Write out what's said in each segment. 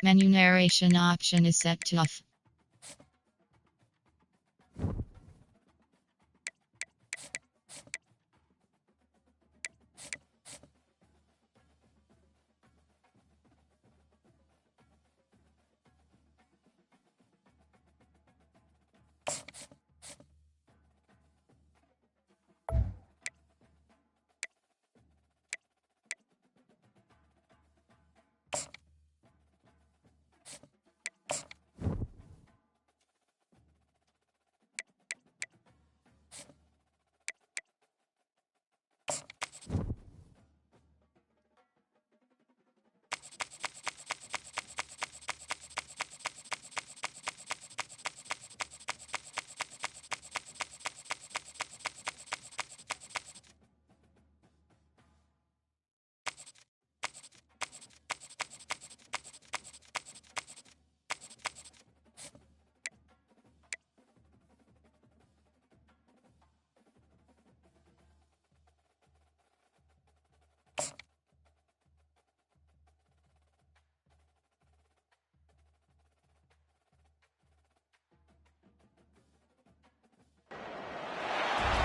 Menu narration option is set to off.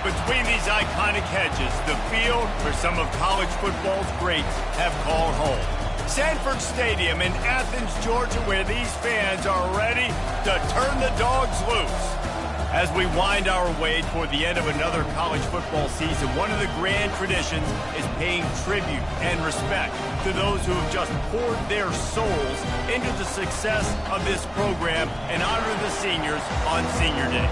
Between these iconic hedges, the field where some of college football's greats have called home. Sanford Stadium in Athens, Georgia, where these fans are ready to turn the dogs loose. As we wind our way toward the end of another college football season, one of the grand traditions is paying tribute and respect to those who have just poured their souls into the success of this program and honor the seniors on Senior Day.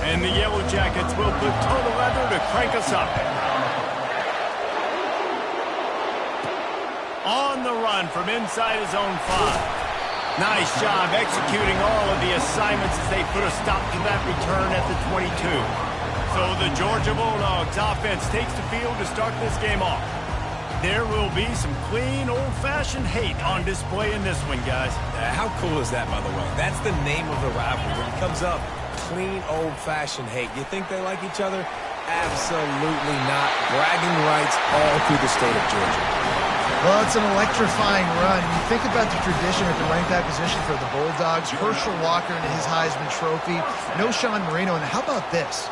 And the Yellow Jackets will put total leather to crank us up. On the run from inside his own 5. Nice job executing all of the assignments as they put a stop to that return at the 22. So the Georgia Bulldogs offense takes the field to start this game off. There will be some clean, old-fashioned hate on display in this one, guys. How cool is that, by the way? That's the name of the rivalry. When it comes up, clean, old-fashioned hate. You think they like each other? Absolutely not. Bragging rights all through the state of Georgia. Well, it's an electrifying run. You think about the tradition at the running back position for the Bulldogs. Herschel Walker and his Heisman Trophy. No Sean Marino. And how about this?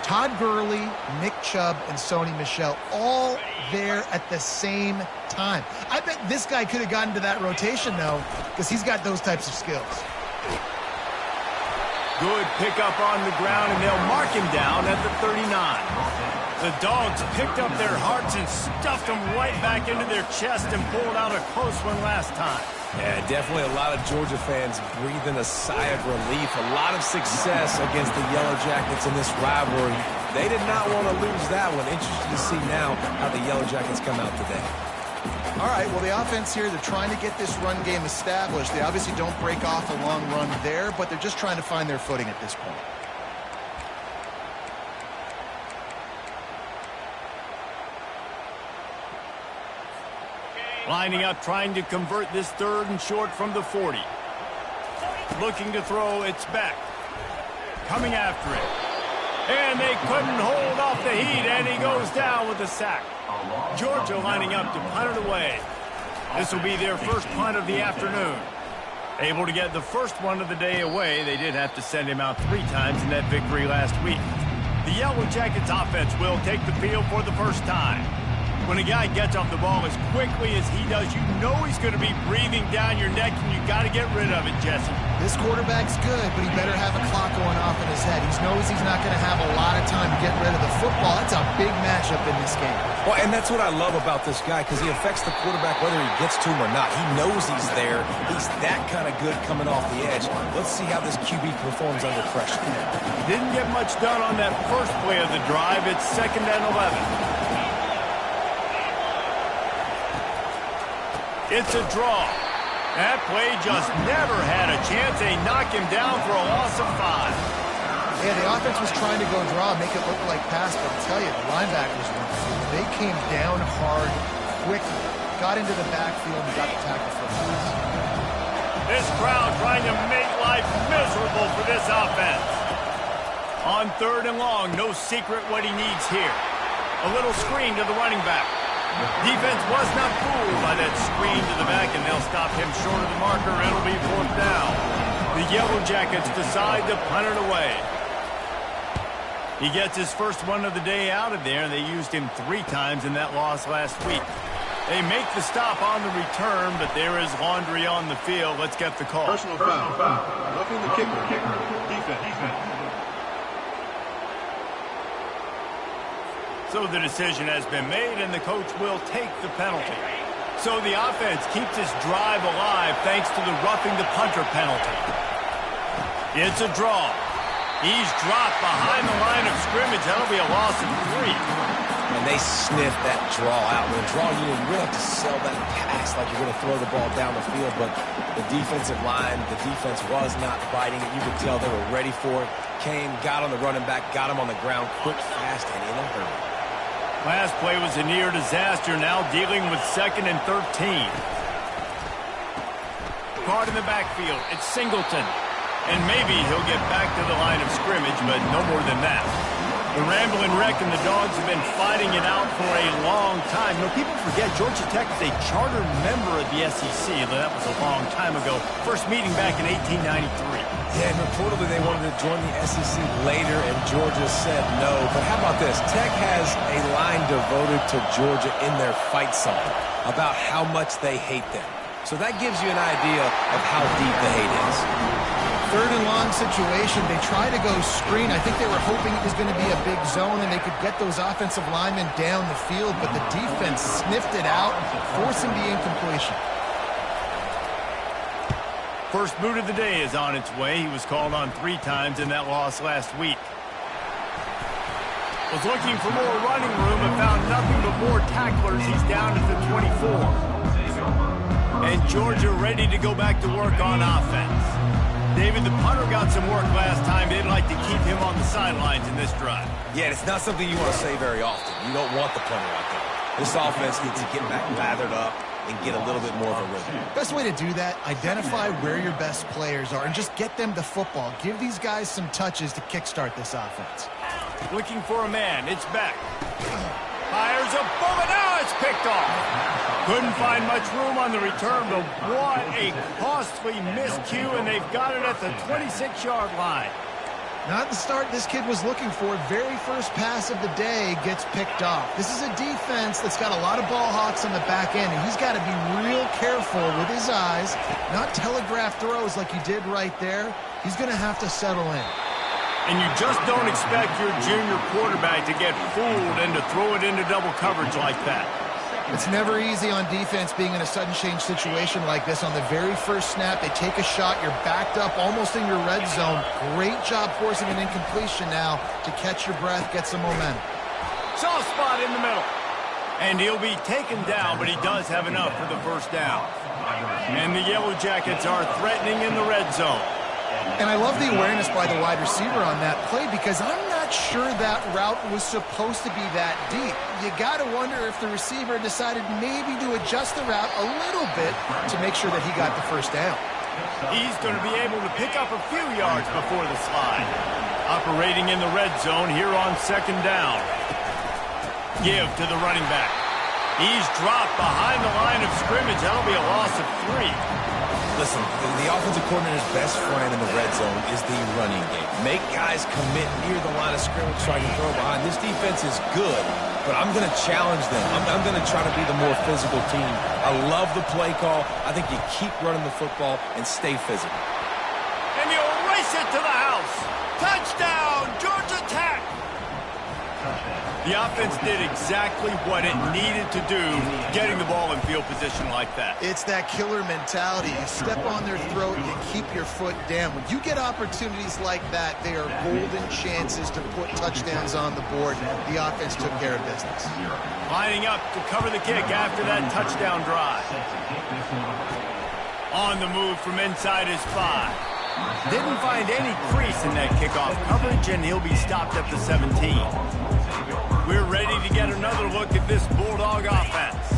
Todd Gurley, Nick Chubb, and Sony Michel all there at the same time. I bet this guy could have gotten to that rotation, though, because he's got those types of skills. Good pickup on the ground, and they'll mark him down at the 39. The Dogs picked up their hearts and stuffed them right back into their chest and pulled out a close one last time. Yeah, definitely a lot of Georgia fans breathing a sigh of relief. A lot of success against the Yellow Jackets in this rivalry. They did not want to lose that one. Interested to see now how the Yellow Jackets come out today. All right, well, the offense here, they're trying to get this run game established. They obviously don't break off a long run there, but they're just trying to find their footing at this point. Lining up, trying to convert this 3rd and short from the 40. Looking to throw, it's back. Coming after it. And they couldn't hold off the heat, and he goes down with a sack. Georgia lining up to punt it away. This will be their first punt of the afternoon. Able to get the first one of the day away. They did have to send him out 3 times in that victory last week. The Yellow Jackets offense will take the field for the first time. When a guy gets off the ball as quickly as he does, you know he's going to be breathing down your neck, and you got to get rid of it, Jesse. This quarterback's good, but he better have a clock going off in his head. He knows he's not going to have a lot of time to get rid of the football. That's a big matchup in this game. Well, and that's what I love about this guy, because he affects the quarterback whether he gets to him or not. He knows he's there. He's that kind of good coming off the edge. Let's see how this QB performs under pressure. Didn't get much done on that first play of the drive. It's 2nd and 11. It's a draw. That play just never had a chance. They knock him down for a loss of 5. Yeah, the offense was trying to go draw, make it look like pass, but I'll tell you, the linebackers, they came down hard quickly, got into the backfield, and got the tackle for a loss. This crowd trying to make life miserable for this offense. On 3rd and long, no secret what he needs here. A little screen to the running back. Defense was not fooled by that screen to the back, and they'll stop him short of the marker. It'll be 4th down. The Yellow Jackets decide to punt it away. He gets his first one of the day out of there, and they used him 3 times in that loss last week. They make the stop on the return, but there is laundry on the field. Let's get the call. Personal foul. Roughing the kicker. Defense. So the decision has been made, and the coach will take the penalty. So the offense keeps this drive alive thanks to the roughing the punter penalty. It's a draw. He's dropped behind the line of scrimmage. That'll be a loss of 3. And they sniff that draw out. When a draw unit, you really have to sell that pass like you're going to throw the ball down the field. But the defensive line, the defense was not biting it. You could tell they were ready for it. Came, got on the running back, got him on the ground quick, fast, and in a hurry. Last play was a near disaster. Now dealing with 2nd and 13. Caught in the backfield. It's Singleton. And maybe he'll get back to the line of scrimmage, but no more than that. The Ramblin' Wreck and the Dogs have been fighting it out for a long time. You know, people forget Georgia Tech is a charter member of the SEC. That was a long time ago. First meeting back in 1893. Yeah, and reportedly they wanted to join the SEC later, and Georgia said no. But how about this? Tech has a line devoted to Georgia in their fight song about how much they hate them. So that gives you an idea of how deep the hate is. 3rd and long situation. They try to go screen. I think they were hoping it was going to be a big zone and they could get those offensive linemen down the field, but the defense sniffed it out, forcing the incompletion. First boot of the day is on its way. He was called on 3 times in that loss last week. Was looking for more running room and found nothing but more tacklers. He's down at the 24. And Georgia ready to go back to work on offense. David, the punter got some work last time. They'd like to keep him on the sidelines in this drive. Yeah, it's not something you want to say very often. You don't want the punter out there. This offense needs to get back lathered up and get a little bit more of a rhythm. Best way to do that, identify where your best players are and just get them the football. Give these guys some touches to kickstart this offense. Looking for a man. It's back. Fires a bullet. Now it's picked off. Couldn't find much room on the return, but what a costly miscue, and they've got it at the 26-yard line. Not the start this kid was looking for. Very first pass of the day gets picked off. This is a defense that's got a lot of ball hawks on the back end, and he's got to be real careful with his eyes, not telegraph throws like he did right there. He's going to have to settle in. And you just don't expect your junior quarterback to get fooled and to throw it into double coverage like that. It's never easy on defense being in a sudden change situation like this. On the very first snap, they take a shot. You're backed up almost in your red zone. Great job forcing an incompletion now to catch your breath, get some momentum. Soft spot in the middle. And he'll be taken down, but he does have enough for the first down. And the Yellow Jackets are threatening in the red zone. And I love the awareness by the wide receiver on that play because I'm not sure that route was supposed to be that deep. You got to wonder if the receiver decided maybe to adjust the route a little bit to make sure that he got the first down. He's going to be able to pick up a few yards before the slide. Operating in the red zone here on 2nd down. Give to the running back. He's dropped behind the line of scrimmage. That'll be a loss of 3. Listen, the offensive coordinator's best friend in the red zone is the running game. Make guys commit near the line of scrimmage so I can throw behind. This defense is good, but I'm going to challenge them. I'm going to try to be the more physical team. I love the play call. I think you keep running the football and stay physical. And you'll race it to the house. Touchdown, Georgia Tech. The offense did exactly what it needed to do, getting the ball in field position like that. It's that killer mentality. You step on their throat, you keep your foot down. When you get opportunities like that, they are golden chances to put touchdowns on the board. The offense took care of business. Lining up to cover the kick after that touchdown drive. On the move from inside his 5. Didn't find any crease in that kickoff coverage, and he'll be stopped at the 17. We're ready to get another look at this Bulldog offense.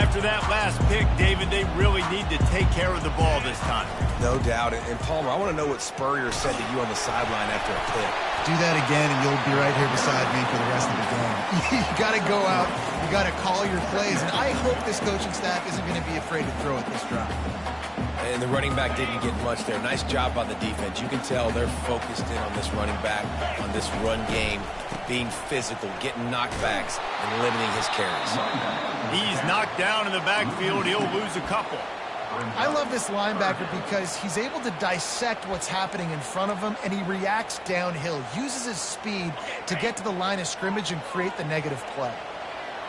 After that last pick, David, they really need to take care of the ball this time. No doubt. And Palmer, I want to know what Spurrier said to you on the sideline after a pick. Do that again, and you'll be right here beside me for the rest of the game. You got to go out. You got to call your plays. And I hope this coaching staff isn't going to be afraid to throw at this drive. And the running back didn't get much there. Nice job by the defense. You can tell they're focused in on this running back, on this run game, being physical, getting knockbacks, and limiting his carries. He's knocked down in the backfield. He'll lose a couple. I love this linebacker because he's able to dissect what's happening in front of him, and he reacts downhill, uses his speed to get to the line of scrimmage and create the negative play.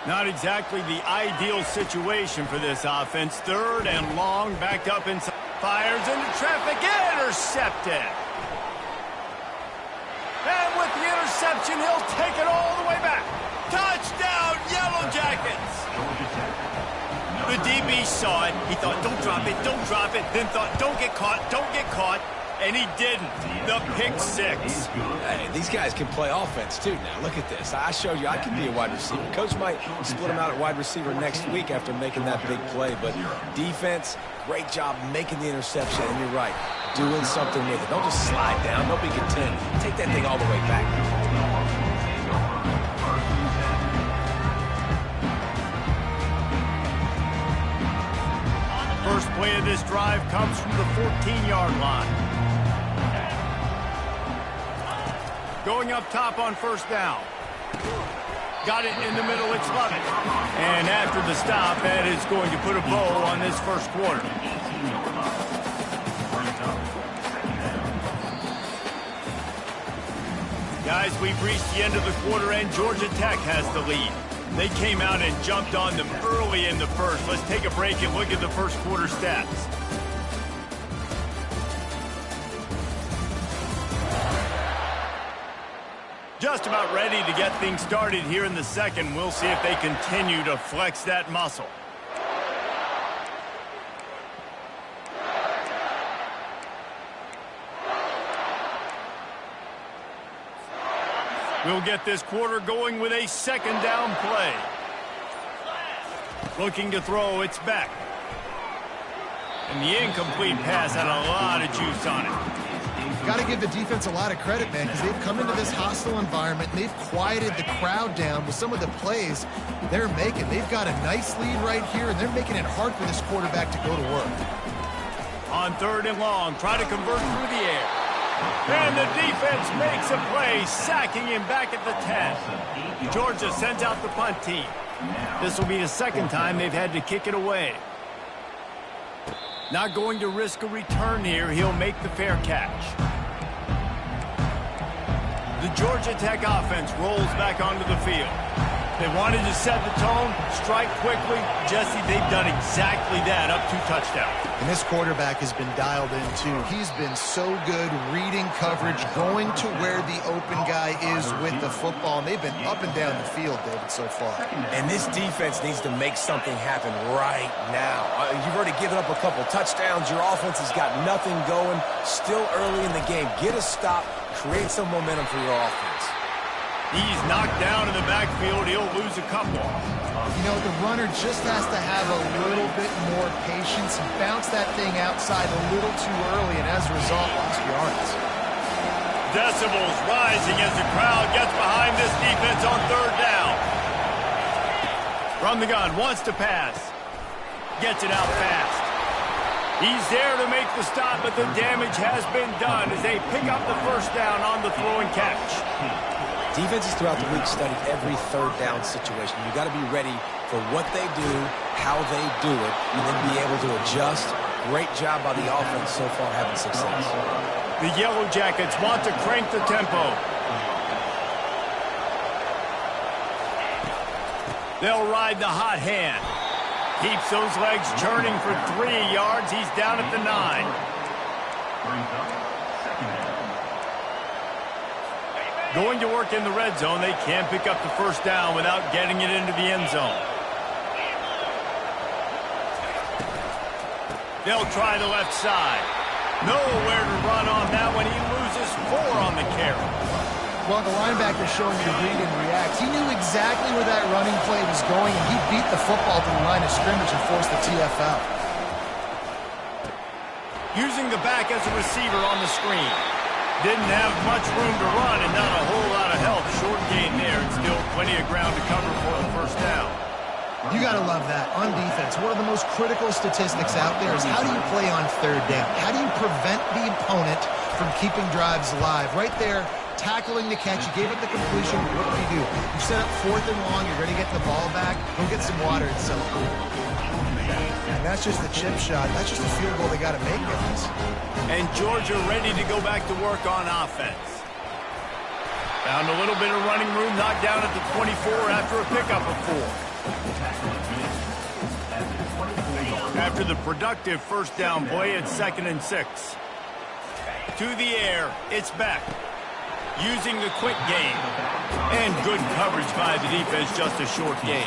Not exactly the ideal situation for this offense. 3rd and long, backed up inside. Fires into traffic, intercepted. And with the interception, he'll take it all the way back. Touchdown, Yellow Jackets! The DB saw it. He thought, don't drop it, don't drop it. Then thought, don't get caught, don't get caught. And he didn't. The pick 6. Hey, these guys can play offense, too, now. Look at this. I showed you I can be a wide receiver. Coach might split him out at wide receiver next week after making that big play. But defense, great job making the interception. And you're right, doing something with it. Don't just slide down. Don't be content. Take that thing all the way back. First play of this drive comes from the 14-yard line. Going up top on 1st down. Got it in the middle, it's Lovett. And after the stop, that is going to put a bow on this first quarter. Guys, we've reached the end of the quarter, and Georgia Tech has the lead. They came out and jumped on them early in the first. Let's take a break and look at the first quarter stats. Just about ready to get things started here in the second. We'll see if they continue to flex that muscle. We'll get this quarter going with a 2nd down play. Looking to throw, it's Beck. And the incomplete pass had a lot of juice on it. Got to give the defense a lot of credit, man, because they've come into this hostile environment and they've quieted the crowd down with some of the plays they're making. They've got a nice lead right here, and they're making it hard for this quarterback to go to work. On 3rd and long, try to convert through the air. And the defense makes a play, sacking him back at the 10. Georgia sends out the punt team. This will be the 2nd time they've had to kick it away. Not going to risk a return here. He'll make the fair catch. The Georgia Tech offense rolls back onto the field. They wanted to set the tone, strike quickly. Jesse, they've done exactly that, up 2 touchdowns. And this quarterback has been dialed in, too. He's been so good reading coverage, going to where the open guy is with the football. And they've been up and down the field, David, so far. And this defense needs to make something happen right now. You've already given up a couple touchdowns. Your offense has got nothing going. Still early in the game. Get a stop. Create some momentum for your offense. He's knocked down in the backfield. He'll lose a couple. You know, the runner just has to have a little bit more patience. He bounced that thing outside a little too early, and as a result, lost yards. Decibels rising as the crowd gets behind this defense on 3rd down. From the gun, wants to pass. Gets it out fast. He's there to make the stop, but the damage has been done as they pick up the 1st down on the throw and catch. Defenses throughout the league study every 3rd down situation. You got to be ready for what they do, how they do it, and then be able to adjust. Great job by the offense so far having success. The Yellow Jackets want to crank the tempo. They'll ride the hot hand. Keeps those legs churning for 3 yards. He's down at the 9. Going to work in the red zone. They can't pick up the 1st down without getting it into the end zone. They'll try the left side. Nowhere to run on that one. He loses 4 on the carry. Well, the linebacker showing you to read and react. He knew exactly where that running play was going, and he beat the football to the line of scrimmage and forced the TFL. Using the back as a receiver on the screen. Didn't have much room to run and not a whole lot of help. Short gain there and still plenty of ground to cover for the first down. You got to love that. On defense, one of the most critical statistics out there is how do you play on third down? How do you prevent the opponent from keeping drives alive? Right there, tackling the catch. You gave up the completion. What do? You set up 4th and long. You're ready to get the ball back. Go get some water and celebrate. And that's just the chip shot. That's just a field goal they got to make, guys. And Georgia ready to go back to work on offense. Found a little bit of running room, knocked down at the 24 after a pickup of 4. After the productive first down play, it's 2nd and 6. To the air, it's back. Using the quick game. And good coverage by the defense, just a short gain.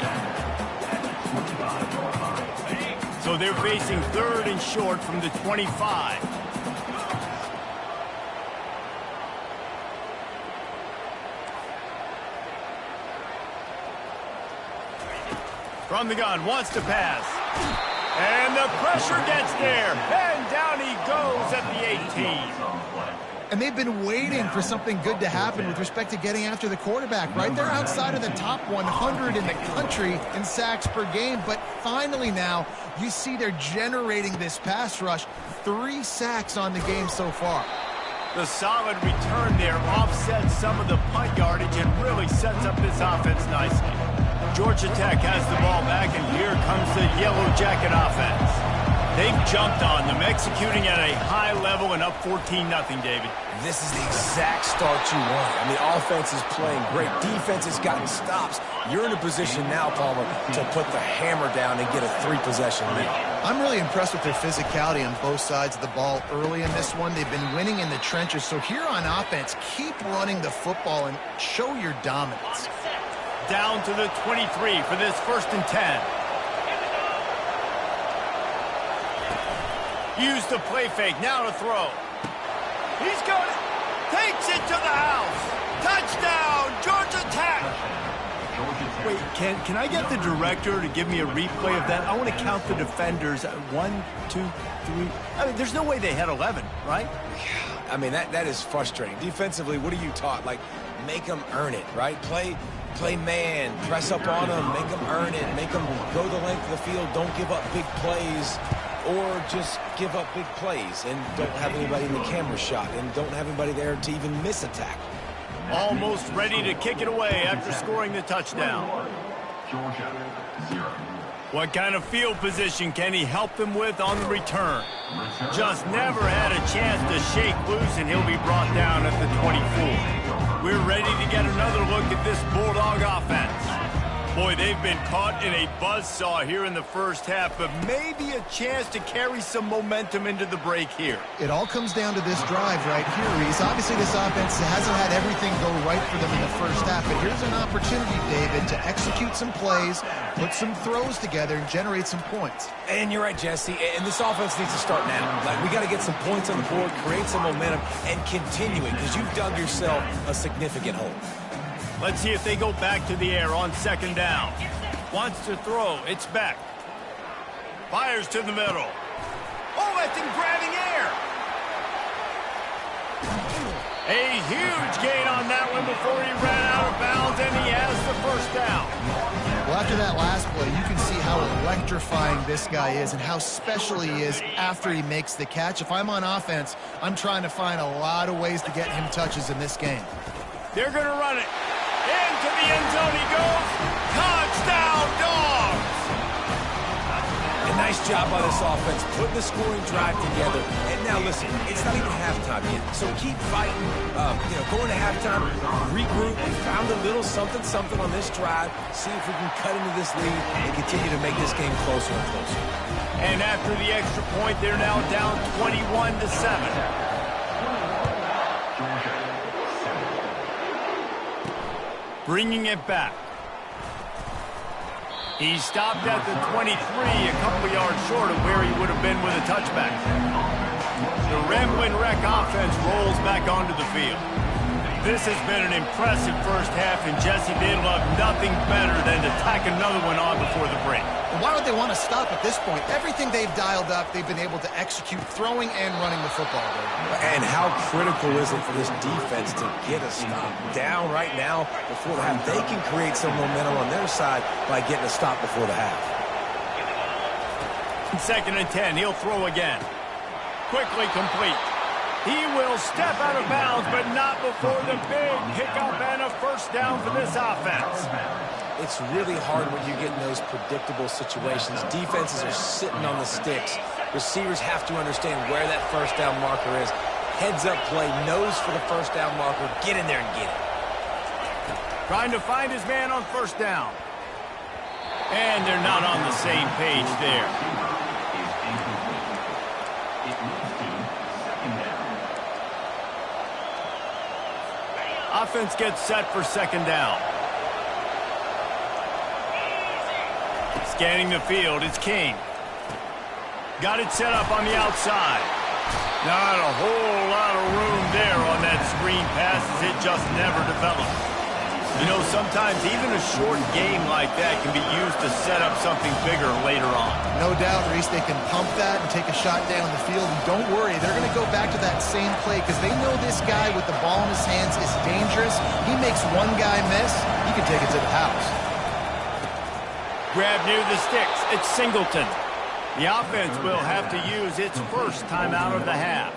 So they're facing 3rd and short from the 25. From the gun, wants to pass. And the pressure gets there. And down he goes at the 18. And they've been waiting for something good to happen with respect to getting after the quarterback, right? They're outside of the top 100 in the country in sacks per game, but finally now you see they're generating this pass rush. 3 sacks on the game so far. The solid return there offsets some of the punt yardage and really sets up this offense nicely. Georgia Tech has the ball back, and here comes the Yellow Jacket offense. They've jumped on them, executing at a high level and up 14-0, David. This is the exact start you want. I mean, offense is playing great. Defense has gotten stops. You're in a position now, Palmer, to put the hammer down and get a 3-possession lead. I'm really impressed with their physicality on both sides of the ball early in this one. They've been winning in the trenches. So here on offense, keep running the football and show your dominance. Down to the 23 for this 1st and 10. Use the play fake, now to throw. He's got it. Takes it to the house. Touchdown, Georgia Tech. Wait, can I get the director to give me a replay of that? I want to count the defenders. 1, 2, 3. I mean, there's no way they had 11, right? I mean, that is frustrating. Defensively, what are you taught? Like, make them earn it, right? Play man, press up on them, make them earn it, make them go the length of the field, don't give up big plays. Or just give up big plays and don't have anybody in the camera shot and don't have anybody there to even miss a tackle. Almost ready to kick it away after scoring the touchdown. Georgia, 0. What kind of field position can he help them with on the return? Just never had a chance to shake loose, and he'll be brought down at the 24. We're ready to get another look at this Bulldog offense. Boy, they've been caught in a buzzsaw here in the first half, but maybe a chance to carry some momentum into the break here. It all comes down to this drive right here, Reese. Obviously, this offense hasn't had everything go right for them in the first half, but here's an opportunity, David, to execute some plays, put some throws together, and generate some points. And you're right, Jesse, and this offense needs to start now. Like, we got to get some points on the board, create some momentum, and continue it, because you've dug yourself a significant hole. Let's see if they go back to the air on 2nd down. Wants to throw. It's back. Fires to the middle. Oh, that's him grabbing air. A huge gain on that one before he ran out of bounds, and he has the first down. Well, after that last play, you can see how electrifying this guy is and how special he is after he makes the catch. If I'm on offense, I'm trying to find a lot of ways to get him touches in this game. They're going to run it. Into the end zone he goes. Touchdown, Dogs! A nice job by this offense, putting the scoring drive together. And now listen, it's not even halftime yet, so keep fighting. Going to halftime, regroup. We found a little something on this drive. See if we can cut into this lead and continue to make this game closer and closer. And after the extra point, they're now down 21-7. Bringing it back. He stopped at the 23, a couple of yards short of where he would have been with a touchback. The Ramblin' Wreck offense rolls back onto the field. This has been an impressive first half, and Jesse, they'd love nothing better than to tack another one on before the break. And why would they want to stop at this point? Everything they've dialed up, they've been able to execute throwing and running the football. And how critical is it for this defense to get a stop down right now before the half? They can create some momentum on their side by getting a stop before the half. 2nd and 10, he'll throw again. Quickly complete. He will step out of bounds, but not before the big pickup and a first down for this offense. It's really hard when you get in those predictable situations. Defenses are sitting on the sticks. Receivers have to understand where that first down marker is. Heads up play, nose for the first down marker. Get in there and get it. Trying to find his man on first down. And they're not on the same page there. Offense gets set for 2nd down. Scanning the field, it's King. Got it set up on the outside. Not a whole lot of room there on that screen pass as it just never developed. You know, sometimes even a short game like that can be used to set up something bigger later on. No doubt, Reese, they can pump that and take a shot down the field. And don't worry, they're going to go back to that same play because they know this guy with the ball in his hands is dangerous. He makes one guy miss, he can take it to the house. Grab near the sticks. It's Singleton. The offense will have to use its first timeout of the half.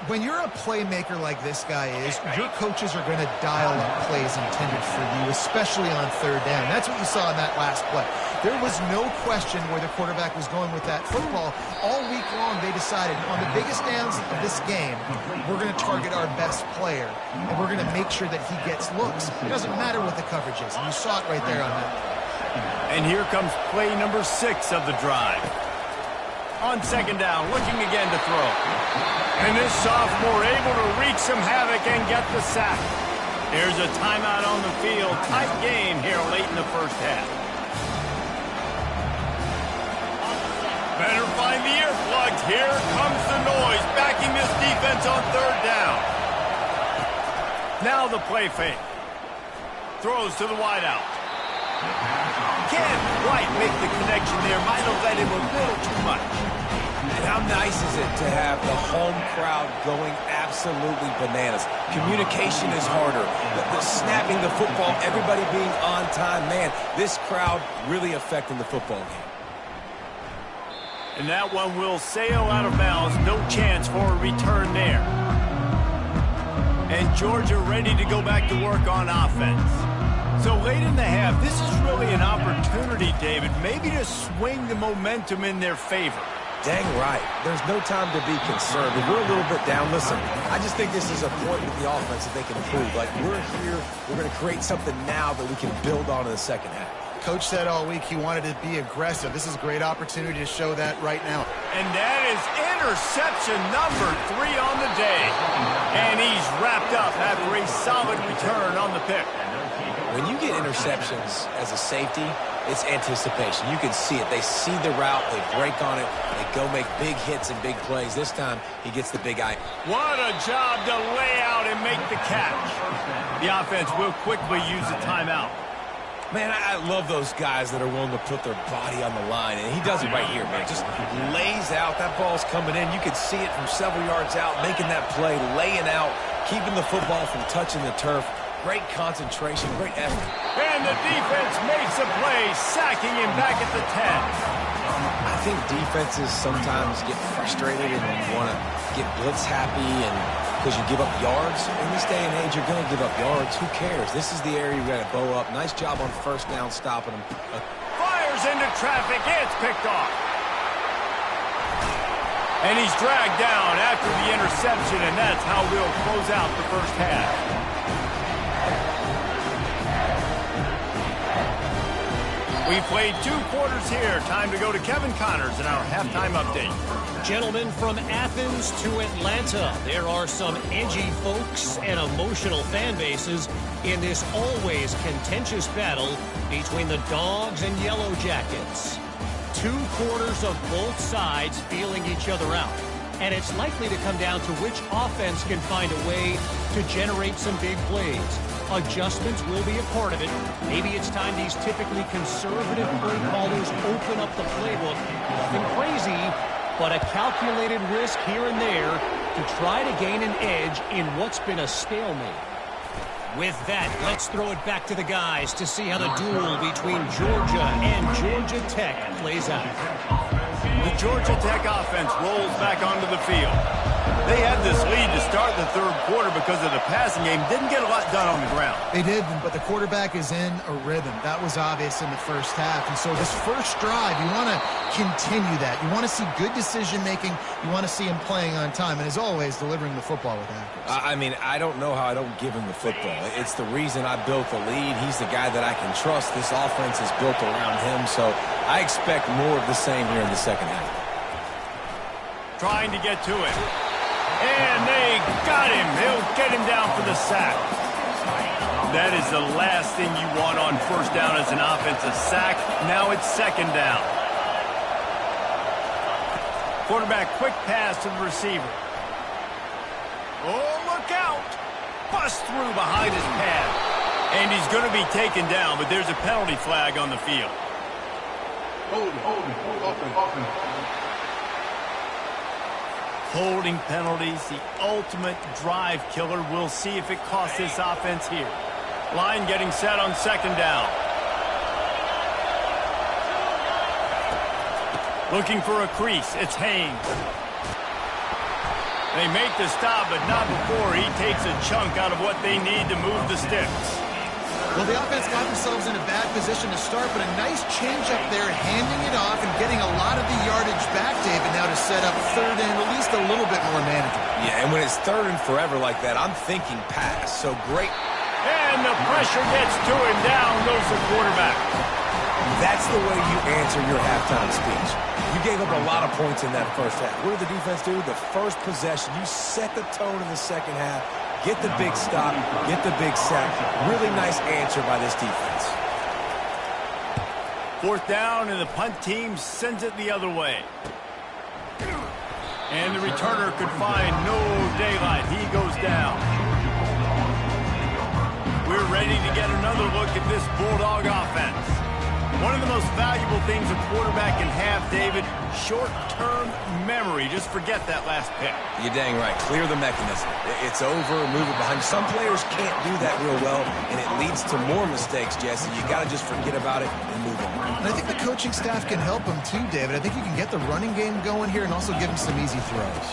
When you're a playmaker like this guy is, your coaches are going to dial up plays intended for you, especially on 3rd down. That's what you saw in that last play. There was no question where the quarterback was going with that football. All week long, they decided on the biggest downs of this game, we're going to target our best player, and we're going to make sure that he gets looks. It doesn't matter what the coverage is, and you saw it right there on that. And here comes play number 6 of the drive. On 2nd down, looking again to throw. And this sophomore able to wreak some havoc and get the sack. There's a timeout on the field. Tight game here late in the first half. Better find the earplugs. Here comes the noise, backing this defense on 3rd down. Now the play fake. Throws to the wideout. Can't quite make the connection there. Might have let him a little too much. And how nice is it to have the home crowd going absolutely bananas? Communication is harder. The snapping the football, everybody being on time. Man, this crowd really affecting the football game. And that one will sail out of bounds. No chance for a return there. And Georgia ready to go back to work on offense. So late in the half, this is really an opportunity, David, maybe to swing the momentum in their favor. Dang right. There's no time to be concerned. If we're a little bit down, listen, I just think this is a point with the offense that they can improve. Like, we're here, we're going to create something now that we can build on in the second half. Coach said all week he wanted to be aggressive. This is a great opportunity to show that right now. And that is interception number 3 on the day. And he's wrapped up after a solid return on the pick. When you get interceptions as a safety, it's anticipation. You can see it. They see the route, they break on it, they go make big hits and big plays. This time, he gets the big eye. What a job to lay out and make the catch. The offense will quickly use a timeout. Man, I love those guys that are willing to put their body on the line, and he does it right here, man. Just lays out. That ball's coming in. You can see it from several yards out, making that play, laying out, keeping the football from touching the turf. Great concentration, great effort. And the defense makes a play, sacking him back at the 10. I think defenses sometimes get frustrated and want to get blitz happy, and because you give up yards. In this day and age, you're going to give up yards. Who cares? This is the area you got to bow up. Nice job on first down stopping him. Fires into traffic. It's picked off. And he's dragged down after the interception, and that's how we'll close out the first half. We played 2 quarters here. Time to go to Kevin Connors in our halftime update. Gentlemen, from Athens to Atlanta, there are some edgy folks and emotional fan bases in this always contentious battle between the Dogs and Yellow Jackets. 2 quarters of both sides feeling each other out. and it's likely to come down to which offense can find a way to generate some big plays. Adjustments will be a part of it. Maybe it's time these typically conservative play callers open up the playbook. Nothing crazy, but a calculated risk here and there to try to gain an edge in what's been a stalemate. With that, let's throw it back to the guys to see how the duel between Georgia and Georgia Tech plays out. The Georgia Tech offense rolls back onto the field. They had this lead to start the third quarter because of the passing game. Didn't get a lot done on the ground. They did, but the quarterback is in a rhythm. That was obvious in the first half. And so this first drive, you want to continue that. You want to see good decision-making. You want to see him playing on time. And as always, delivering the football with accuracy. I mean, I don't know how I don't give him the football. It's the reason I built the lead. He's the guy that I can trust. This offense is built around him. So I expect more of the same here in the second half. Trying to get to it. And they got him. They'll get him down for the sack. That is the last thing you want on first down as an offensive sack. Now it's second down. Quarterback quick pass to the receiver. Oh, look out. Bust through behind his pad. And he's going to be taken down, but there's a penalty flag on the field. Holding penalties, the ultimate drive killer. We'll see if it costs this offense here. Line getting set on second down. Looking for a crease. It's Haynes. They make the stop, but not before he takes a chunk out of what they need to move the sticks. Well, the offense got themselves in a bad position to start, but a nice change up there, handing it off and getting a lot of the yardage back, David, now to set up third and at least a little bit more manageable. Yeah, and when it's third and forever like that, I'm thinking pass. So great. And the pressure gets to him. Down goes the quarterback. That's the way you answer your halftime speech. You gave up a lot of points in that first half. What did the defense do? The first possession, you set the tone in the second half. Get the big stop, get the big sack. Really nice answer by this defense. Fourth down, and the punt team sends it the other way. And the returner could find no daylight. He goes down. We're ready to get another look at this Bulldog offense. One of the most valuable things a quarterback can have, David, short-term memory. Just forget that last pick. You're dang right. Clear the mechanism. It's over, move it behind. Some players can't do that real well, and it leads to more mistakes, Jesse. You got to just forget about it and move on. And I think the coaching staff can help him too, David. I think you can get the running game going here and also give him some easy throws.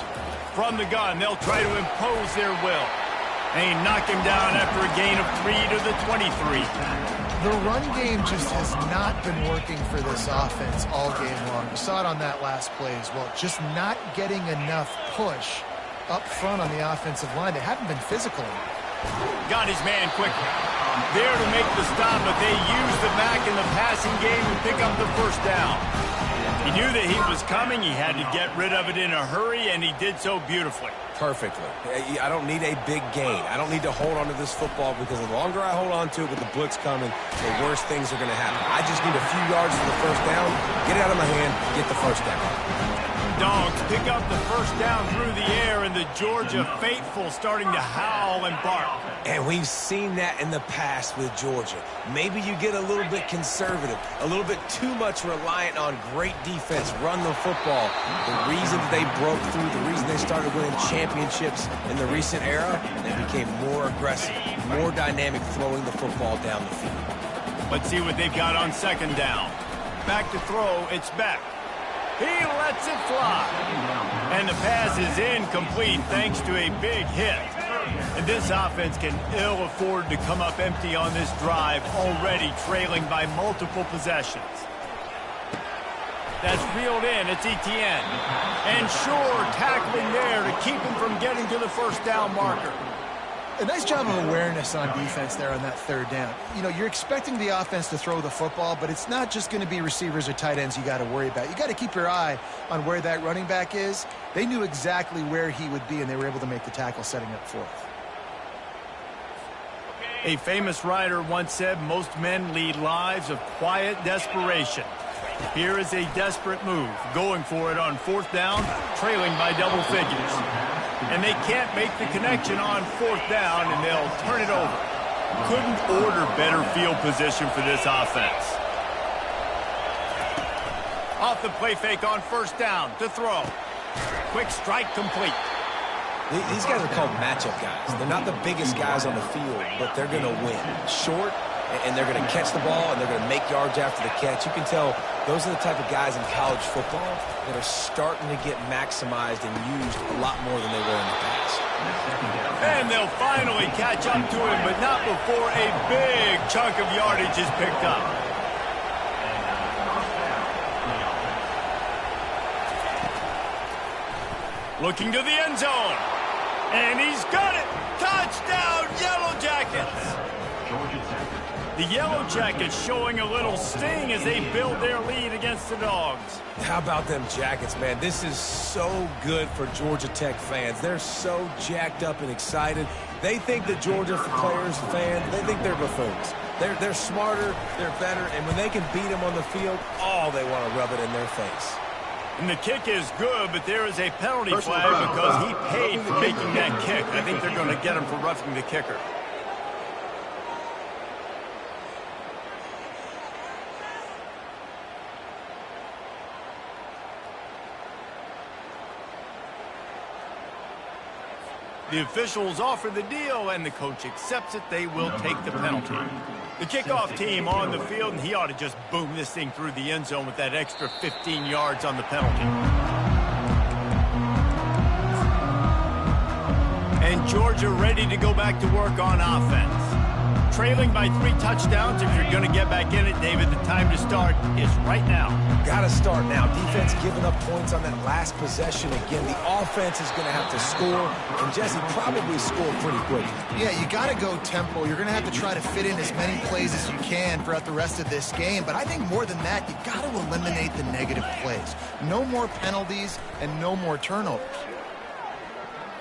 From the gun, they'll try to impose their will. They knock him down after a gain of 3 to the 23. The run game just has not been working for this offense all game long. You saw it on that last play as well. Just not getting enough push up front on the offensive line. They haven't been physical enough. Got his man quickly. There to make the stop, but they used the back in the passing game to pick up the first down. He knew that he was coming. He had to get rid of it in a hurry, and he did so beautifully. Perfectly. I don't need a big gain. I don't need to hold on to this football because the longer I hold on to it with the blitz coming, the worse things are going to happen. I just need a few yards for the first down, get it out of my hand, get the first down. Dogs pick up the first down through the air, and the Georgia faithful starting to howl and bark. And we've seen that in the past with Georgia. Maybe you get a little bit conservative, a little bit too much reliant on great defense, run the football. The reason that they broke through, the reason they started winning championships in the recent era, they became more aggressive, more dynamic throwing the football down the field. Let's see what they've got on second down. Back to throw, it's Beck. He lets it fly. And the pass is incomplete thanks to a big hit. And this offense can ill afford to come up empty on this drive, already trailing by multiple possessions. That's reeled in. It's Etienne. And Shore tackling there to keep him from getting to the first down marker. A nice job of awareness on defense there on that third down. You know, you're expecting the offense to throw the football, but it's not just going to be receivers or tight ends you got to worry about. You got to keep your eye on where that running back is. They knew exactly where he would be, and they were able to make the tackle setting up fourth. A famous writer once said most men lead lives of quiet desperation. Here is a desperate move, going for it on 4th down, trailing by double figures. And they can't make the connection on 4th down, and they'll turn it over. Couldn't order better field position for this offense. Off the play fake on 1st down to throw. Quick strike complete. These guys are called matchup guys. They're not the biggest guys on the field, but they're going to win. Short, and they're going to catch the ball, and they're going to make yards after the catch. You can tell those are the type of guys in college football that are starting to get maximized and used a lot more than they were in the past. And they'll finally catch up to him, but not before a big chunk of yardage is picked up. Looking to the end zone. And he's got it! Touchdown, Yellow Jackets! The Yellow Jackets showing a little sting as they build their lead against the Dogs. How about them Jackets, man? This is so good for Georgia Tech fans. They're so jacked up and excited. They think the Georgia players, fans, they think they're buffoons. They're smarter, they're better, and when they can beat them on the field, they want to rub it in their face. And the kick is good, but there is a penalty flag because he paid for making that kick. I think they're going to get him for roughing the kicker. The officials offer the deal, and the coach accepts it. They will take the penalty. The kickoff team on the field, and he ought to just boom this thing through the end zone with that extra 15 yards on the penalty. And Georgia ready to go back to work on offense. Trailing by 3 touchdowns. If you're going to get back in it, David, the time to start is right now. Got to start now. Defense giving up points on that last possession. Again, the offense is going to have to score, and Jesse probably score pretty quickly. Yeah, you got to go tempo. You're going to have to try to fit in as many plays as you can throughout the rest of this game. But I think more than that, you got to eliminate the negative plays. No more penalties and no more turnovers.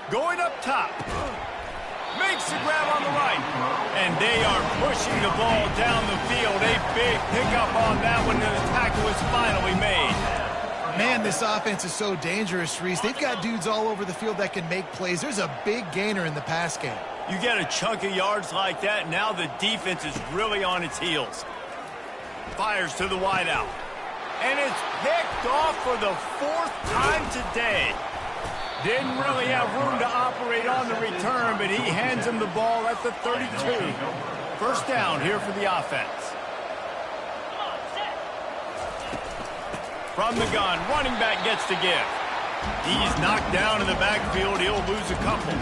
Going up top. Makes the grab on the right. And they are pushing the ball down the field. A big pickup on that one, and the tackle is finally made. Man, this offense is so dangerous, Reese. They've got dudes all over the field that can make plays. There's a big gainer in the pass game. You get a chunk of yards like that, now the defense is really on its heels. Fires to the wideout. And it's picked off for the 4th time today. Didn't really have room to operate on the return, but he hands him the ball at the 32. 1st down here for the offense. From the gun, running back gets to give. He's knocked down in the backfield. He'll lose a couple.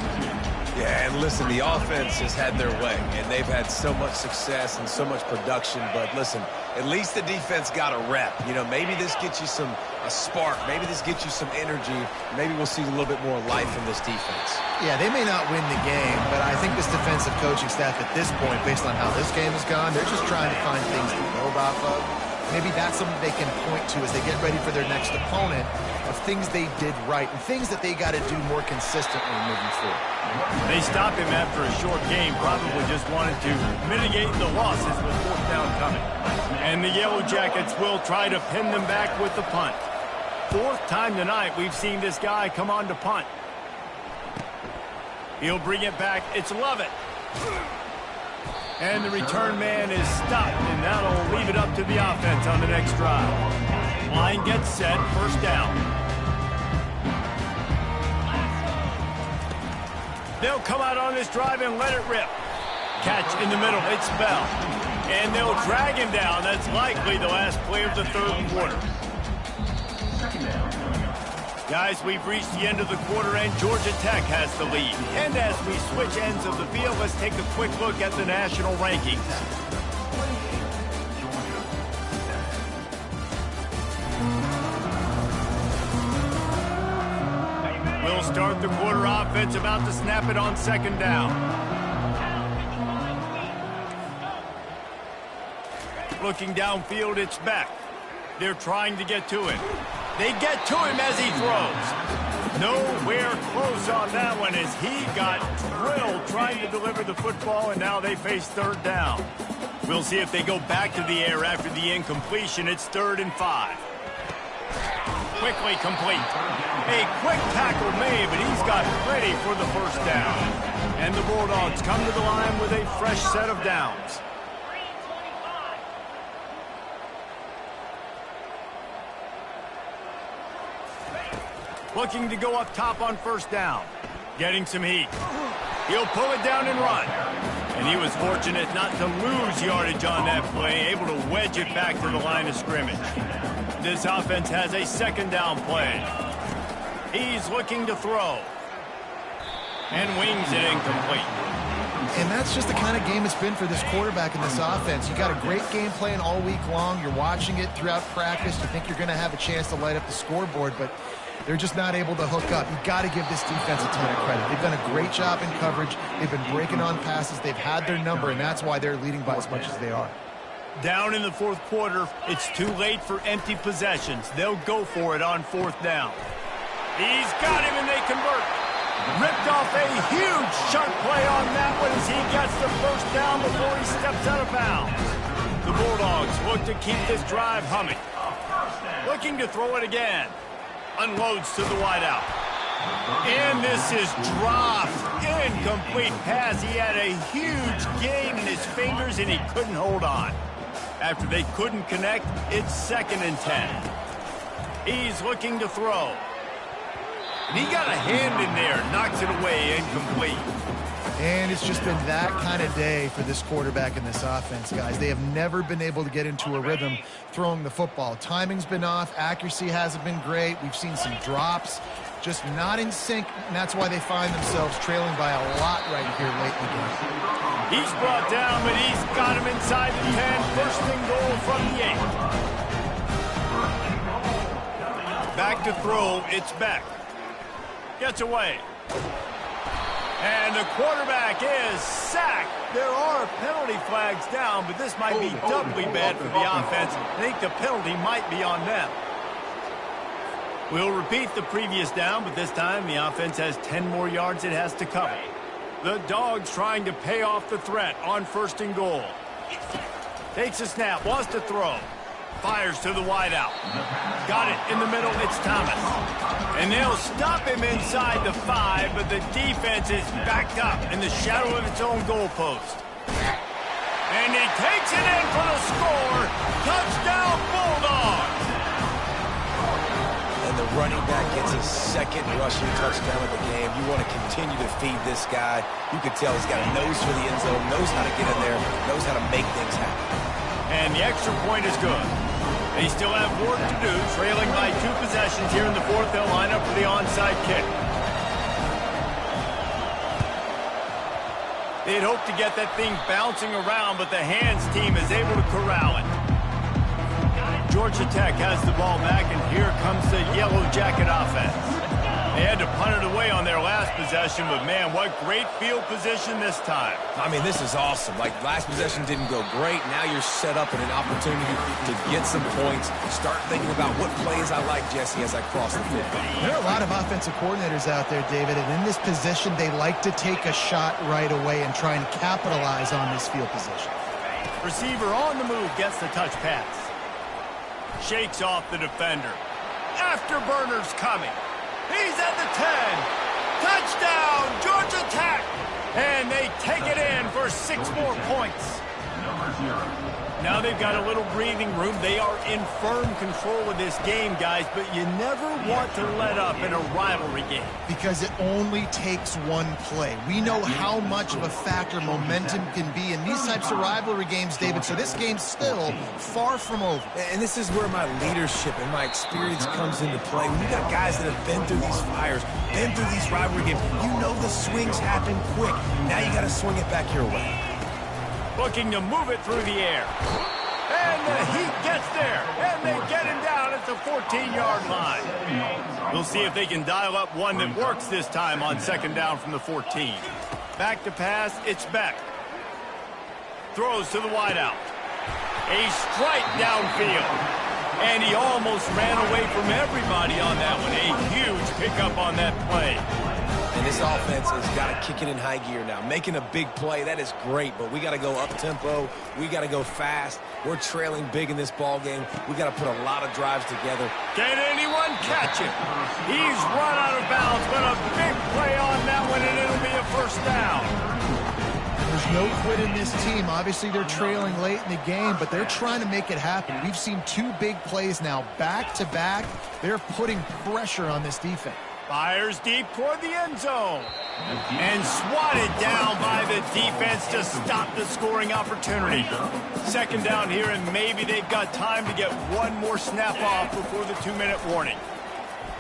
Yeah, and listen, the offense has had their way, and they've had so much success and so much production. But listen, at least the defense got a rep. You know, maybe this gets you a spark. Maybe this gets you some energy. Maybe we'll see a little bit more life in this defense. Yeah, they may not win the game, but I think this defensive coaching staff at this point, based on how this game has gone, they're just trying to find things to build off of. Maybe that's something they can point to as they get ready for their next opponent, of things they did right and things that they got to do more consistently moving forward. They stopped him after a short game, probably just wanted to mitigate the losses with 4th down coming. And the Yellow Jackets will try to pin them back with the punt. 4th time tonight we've seen this guy come on to punt. He'll bring it back. It's Lovett. And the return man is stopped, and that'll leave it up to the offense on the next drive. Line gets set, 1st down. They'll come out on this drive and let it rip. Catch in the middle, it's Bell. And they'll drag him down. That's likely the last play of the 3rd quarter. Guys, we've reached the end of the quarter, and Georgia Tech has the lead. And as we switch ends of the field, let's take a quick look at the national rankings. We'll start the quarter offense, about to snap it on 2nd down. Looking downfield, it's Beck. They're trying to get to him. They get to him as he throws. Nowhere close on that one as he got drilled trying to deliver the football, and now they face third down. We'll see if they go back to the air after the incompletion. It's 3rd and 5. Quickly complete. A quick tackle made, but he's got ready for the first down. And the Bulldogs come to the line with a fresh set of downs. Looking to go up top on first down. Getting some heat. He'll pull it down and run. And he was fortunate not to lose yardage on that play, able to wedge it back to the line of scrimmage. This offense has a 2nd down play. He's looking to throw. And wings it incomplete. And that's just the kind of game it's been for this quarterback in this offense. You got a great game plan all week long. You're watching it throughout practice. You think you're going to have a chance to light up the scoreboard, but they're just not able to hook up. You've got to give this defense a ton of credit. They've done a great job in coverage. They've been breaking on passes. They've had their number, and that's why they're leading by as much as they are. Down in the 4th quarter, it's too late for empty possessions. They'll go for it on 4th down. He's got him, and they convert. Ripped off a huge chunk play on that one as he gets the first down before he steps out of bounds. The Bulldogs look to keep this drive humming. Looking to throw it again. Unloads to the wideout. And this is dropped. Incomplete pass. He had a huge gain in his fingers, and he couldn't hold on. After they couldn't connect, it's 2nd and 10. He's looking to throw. And he got a hand in there, knocks it away, incomplete. And it's just been that kind of day for this quarterback in this offense, guys. They have never been able to get into a rhythm throwing the football. Timing's been off. Accuracy hasn't been great. We've seen some drops, just not in sync, and that's why they find themselves trailing by a lot right here late in the game. He's brought down, but he's got him inside the 10. 1st and goal from the 8. Back to throw. It's Beck. Gets away. And the quarterback is sacked. There are penalty flags down, but this might be doubly bad for the offense. I think the penalty might be on them. We'll repeat the previous down, but this time the offense has 10 more yards it has to cover. The Dogs trying to pay off the threat on 1st and goal. Takes a snap, wants to throw. Fires to the wideout. Got it in the middle, it's Thomas. And they'll stop him inside the 5, but the defense is backed up in the shadow of its own goalpost. And he takes it in for the score. Touchdown, Bulldogs! And the running back gets his 2nd rushing touchdown of the game. You want to continue to feed this guy. You can tell he's got a nose for the end zone, knows how to get in there, knows how to make things happen. And the extra point is good. They still have work to do, trailing by 2 possessions here in the 4th. They'll line up for the onside kick. They'd hoped to get that thing bouncing around, but the hands team is able to corral it. Georgia Tech has the ball back, and here comes the Yellow Jacket offense. They had to punt it away on their last possession, but man, what great field position this time. I mean, this is awesome. Like, last possession didn't go great. Now you're set up in an opportunity to get some points. Start thinking about what plays I like, Jesse, as I cross the field. There are a lot of offensive coordinators out there, David, and in this position, they like to take a shot right away and try and capitalize on this field position. Receiver on the move gets the touch pass. Shakes off the defender. Afterburner's coming. He's at the 10. Touchdown, Georgia Tech. And they take it in for 6 more points. Now they've got a little breathing room. They are in firm control of this game, guys, but you never want to let up in a rivalry game. Because it only takes one play. We know how much of a factor momentum can be in these types of rivalry games, David, so this game's still far from over. And this is where my leadership and my experience comes into play. When you got guys that have been through these fires, been through these rivalry games, you know the swings happen quick. Now you got to swing it back your way. Looking to move it through the air. And the heat gets there. And they get him down at the 14-yard line. We'll see if they can dial up one that works this time on 2nd down from the 14. Back to pass, it's Beck. Throws to the wideout. A strike downfield. And he almost ran away from everybody on that one. A huge pickup on that play. And this offense has got to kick it in high gear now. Making a big play, that is great, but we got to go up-tempo. We got to go fast. We're trailing big in this ball game. We got to put a lot of drives together. Can anyone catch it? He's run out of bounds, but a big play on that one, and it'll be a first down. There's no quit in this team. Obviously, they're trailing late in the game, but they're trying to make it happen. We've seen 2 big plays now, back-to-back. They're putting pressure on this defense. Fires deep toward the end zone. And swatted down by the defense to stop the scoring opportunity. Second down here, and maybe they've got time to get one more snap off before the 2-minute warning.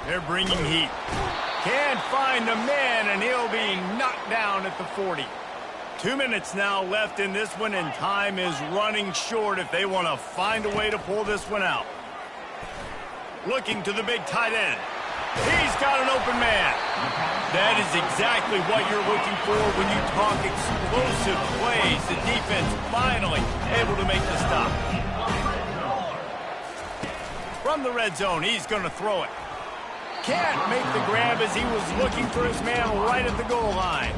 They're bringing heat. Can't find the man, and he'll be knocked down at the 40. 2 minutes now left in this one, and time is running short if they want to find a way to pull this one out. Looking to the big tight end. He's got an open man. That is exactly what you're looking for when you talk explosive plays. The defense finally able to make the stop. From the red zone, he's going to throw it. Can't make the grab as he was looking for his man right at the goal line.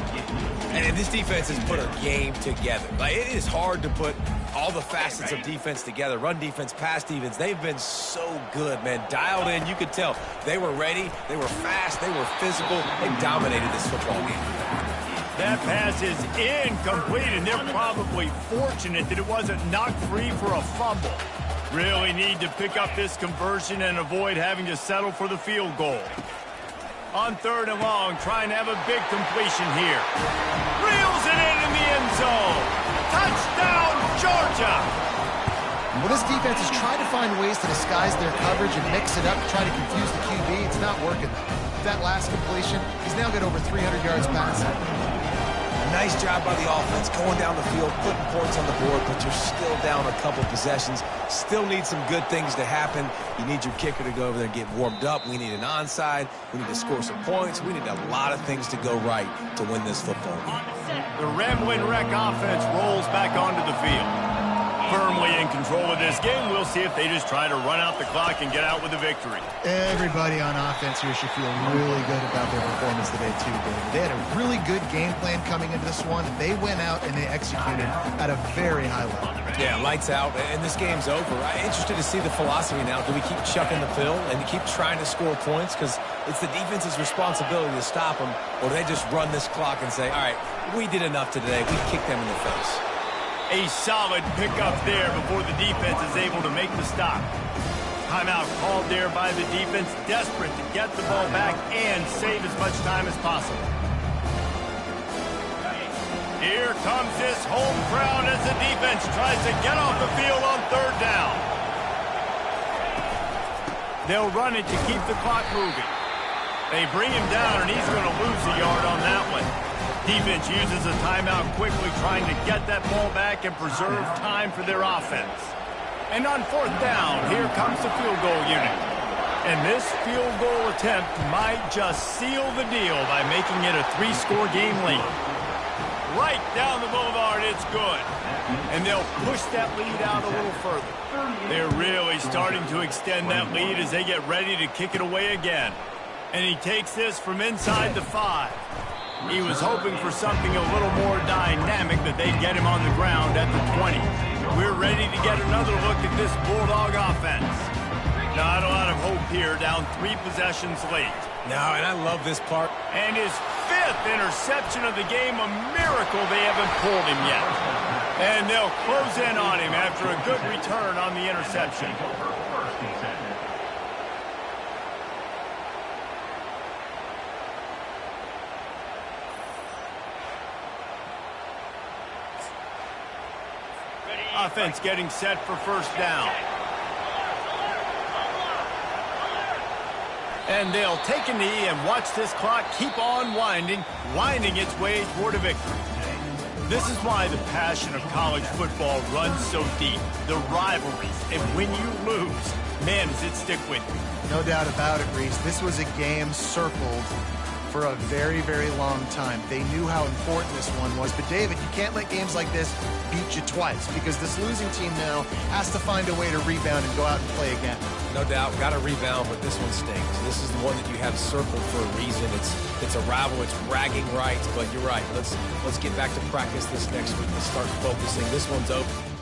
And this defense has put a game together. Like, it is hard to put all the facets of defense together. Run defense, pass defense. They've been so good, man. Dialed in, you could tell. They were ready. They were fast. They were physical. They dominated this football game. That pass is incomplete, and they're probably fortunate that it wasn't knocked free for a fumble. Really need to pick up this conversion and avoid having to settle for the field goal. On 3rd and long, trying to have a big completion here. Reels it in the end zone. Touchdown, Georgia! Well, this defense has tried to find ways to disguise their coverage and mix it up to try to confuse the QB. It's not working, though. That last completion, he's now got over 300 yards passing. Nice job by the offense going down the field, putting points on the board, but you're still down a couple possessions. Still need some good things to happen. You need your kicker to go over there and get warmed up. We need an onside. We need to score some points. We need a lot of things to go right to win this football game. The Ramblin' Wreck offense rolls back onto the field. Firmly in control of this game. We'll see if they just try to run out the clock and get out with a victory. Everybody on offense here should feel really good about their performance today, too, David. They had a really good game plan coming into this one. They went out and they executed at a very high level. Yeah, lights out, and this game's over. I'm interested to see the philosophy now. Do we keep chucking the pill and keep trying to score points? Because it's the defense's responsibility to stop them, or they just run this clock and say, all right, we did enough today. We kicked them in the face. A solid pickup there before the defense is able to make the stop. Timeout called there by the defense, desperate to get the ball back and save as much time as possible. Here comes this home crowd as the defense tries to get off the field on 3rd down. They'll run it to keep the clock moving. They bring him down, and he's going to lose a yard on that one. Defense uses a timeout quickly, trying to get that ball back and preserve time for their offense. And on 4th down, here comes the field goal unit. And this field goal attempt might just seal the deal by making it a 3-score game lead. Right down the boulevard, it's good. And they'll push that lead out a little further. They're really starting to extend that lead as they get ready to kick it away again. And he takes this from inside the 5. He was hoping for something a little more dynamic, that they'd get him on the ground at the 20. We're ready to get another look at this Bulldog offense. Not a lot of hope here, down 3 possessions late. No, and I love this part. And his 5th interception of the game, a miracle they haven't pulled him yet. And they'll close in on him after a good return on the interception. Offense getting set for 1st down. And they'll take a knee and watch this clock keep on winding its way toward a victory. This is why the passion of college football runs so deep. The rivalries, and when you lose, man, does it stick with you. No doubt about it, Reese. This was a game circled for a very, very long time. They knew how important this one was. But, David, you can't let games like this beat you twice because this losing team now has to find a way to rebound and go out and play again. No doubt, got to rebound, but this one stinks. This is the one that you have circled for a reason. It's a rival, it's bragging rights, but you're right. Let's get back to practice this next week. Let's start focusing. This one's open.